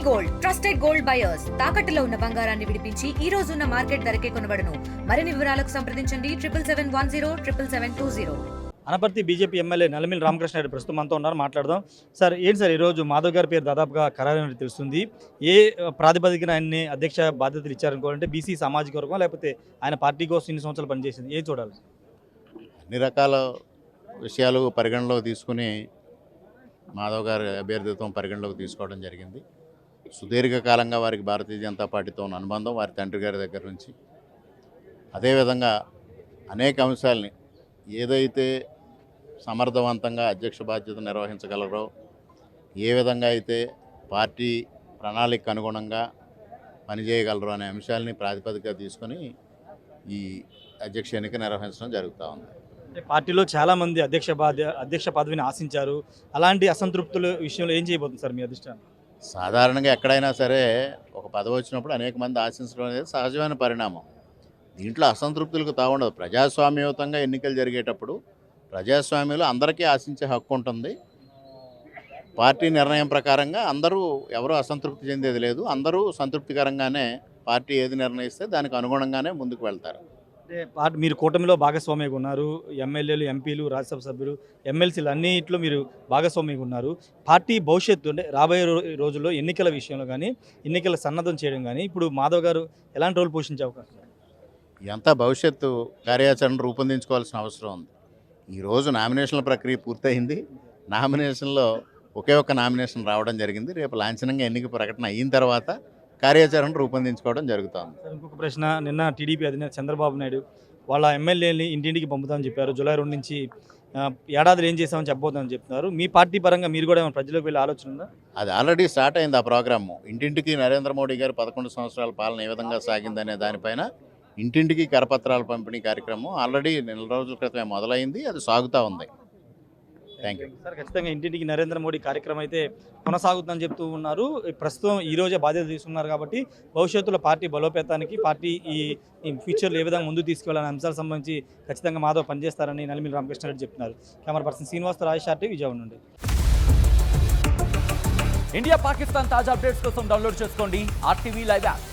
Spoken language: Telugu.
గోల్డ్ ట్రస్టెడ్ గోల్డ్ బయర్స్ తాకట్టులో ఉన్న బంగారాన్ని విడిపించి ఈ రోజు ఉన్న మార్కెట్ ధరకే కొనబడును. మరిన్ని వివరాలకు సంప్రదించండి 7771077720. అనపర్తి బీజేపీ ఎమ్మెల్యే నల్లమిల్లి రామకృష్ణారెడ్డి ప్రస్తుతం మనతో ఉన్నారు, మాట్లాడదాం. సార్, ఏంటి సార్ ఈరోజు మాధవ్ గారి పేరు దాదాపుగా ఖరారైనట్టు తెలుస్తుంది. ఏ ప్రాతిపదికన ఆయన్ని అధ్యక్ష బాధ్యతలు ఇచ్చారనుకోవాలంటే బీసీ సామాజిక వర్గం, లేకపోతే ఆయన పార్టీ కోసం ఇన్ని సంవత్సరాలు పనిచేసింది, ఏం చూడాలి? అన్ని రకాల విషయాలు పరిగణలోకి తీసుకుని మాధవ్ గారి అభ్యర్థిత్వం పరిగణలోకి తీసుకోవడం జరిగింది. సుదీర్ఘకాలంగా వారికి భారతీయ జనతా పార్టీతో ఉన్న అనుబంధం వారి తండ్రి గారి దగ్గర నుంచి, అదేవిధంగా అనేక అంశాలని ఏదైతే సమర్థవంతంగా అధ్యక్ష బాధ్యత నిర్వహించగలరో, ఏ విధంగా అయితే పార్టీ ప్రణాళిక అనుగుణంగా పనిచేయగలరు అనే అంశాలని ప్రాతిపదికగా తీసుకొని ఈ అధ్యక్ష ఎన్నిక నిర్వహించడం జరుగుతూ ఉంది. అంటే పార్టీలో చాలామంది అధ్యక్ష పదవిని ఆశించారు. అలాంటి అసంతృప్తుల విషయంలో ఏం చేయబోతుంది సార్ మీ అధిష్టానం? సాధారణంగా ఎక్కడైనా సరే ఒక పదవి వచ్చినప్పుడు అనేక మంది ఆశించడం అనేది సహజమైన పరిణామం. దీంట్లో అసంతృప్తులకు తావుండదు. ప్రజాస్వామ్యయుతంగా ఎన్నికలు జరిగేటప్పుడు ప్రజాస్వామ్యంలో అందరికీ ఆశించే హక్కు ఉంటుంది. పార్టీ నిర్ణయం ప్రకారంగా అందరూ ఎవరూ అసంతృప్తి చెందేది లేదు. అందరూ సంతృప్తికరంగానే పార్టీ ఏది నిర్ణయిస్తే దానికి అనుగుణంగానే ముందుకు వెళ్తారు. అంటే మీరు కూటమిలో భాగస్వామ్యంగా ఉన్నారు. ఎమ్మెల్యేలు, ఎంపీలు, రాజ్యసభ సభ్యులు, ఎమ్మెల్సీలు అన్నింటిలో మీరు భాగస్వామ్యంగా ఉన్నారు. పార్టీ భవిష్యత్తు అంటే రాబోయే రోజుల్లో ఎన్నికల విషయంలో కానీ, ఎన్నికల సన్నద్ధం చేయడం కానీ ఇప్పుడు మాధవ్ గారు ఎలాంటి రోల్ పోషించే అవకాశం? ఎంత భవిష్యత్తు కార్యాచరణ రూపొందించుకోవాల్సిన అవసరం ఉంది. ఈరోజు నామినేషన్ల ప్రక్రియ పూర్తయింది. నామినేషన్లో ఒకే ఒక్క నామినేషన్ రావడం జరిగింది. రేపు లాంఛనంగా ఎన్నిక ప్రకటన అయిన తర్వాత కార్యాచరణ రూపొందించుకోవడం జరుగుతుంది. సార్, ఇంకొక ప్రశ్న. నిన్న టీడీపీ అధినేత చంద్రబాబు నాయుడు వాళ్ళ ఎమ్మెల్యేని ఇంటింటికి పంపుతామని చెప్పారు. జూలై 2 నుంచి ఏడాదిలో ఏం చేస్తామని చెప్పబోతుందని చెప్తున్నారు. మీ పార్టీ పరంగా మీరు కూడా ఏమైనా ప్రజలకు వెళ్ళే ఆలోచన ఉందా? అది ఆల్రెడీ స్టార్ట్ అయింది. ఆ ప్రోగ్రాము ఇంటింటికి నరేంద్ర మోడీ గారు 11 సంవత్సరాల పాలన ఏ విధంగా సాగిందనే దానిపైన ఇంటింటికి కరపత్రాల పంపిణీ కార్యక్రమం ఆల్రెడీ నెల రోజుల క్రితమే మొదలైంది. అది సాగుతూ ఉంది. Thank you sir. ఖచ్చితంగా ఇంటింటికి నరేంద్ర మోడీ కార్యక్రమం అయితే కొనసాగుతుందని చెప్తూ ఉన్నారు. ప్రస్తుతం ఈ రోజే బాధ్యత తీసుకున్నారు కాబట్టి భవిష్యత్తులో పార్టీ బలోపేతానికి, పార్టీ ఈ ఫ్యూచర్లో ఏ విధంగా ముందుకు తీసుకెళ్లాలనే అంశాలకు సంబంధించి ఖచ్చితంగా మాధవ్ పనిచేస్తారని నల్లమిల్లి రామకృష్ణారెడ్డి చెప్తున్నారు. Camera person Srinivas, Rajesh RT, Vijayawada నుండి. ఇండియా పాకిస్తాన్ తాజా అప్డేట్స్ కోసం డౌన్లోడ్ చేసుకోండి RTV లైవ్ యాప్.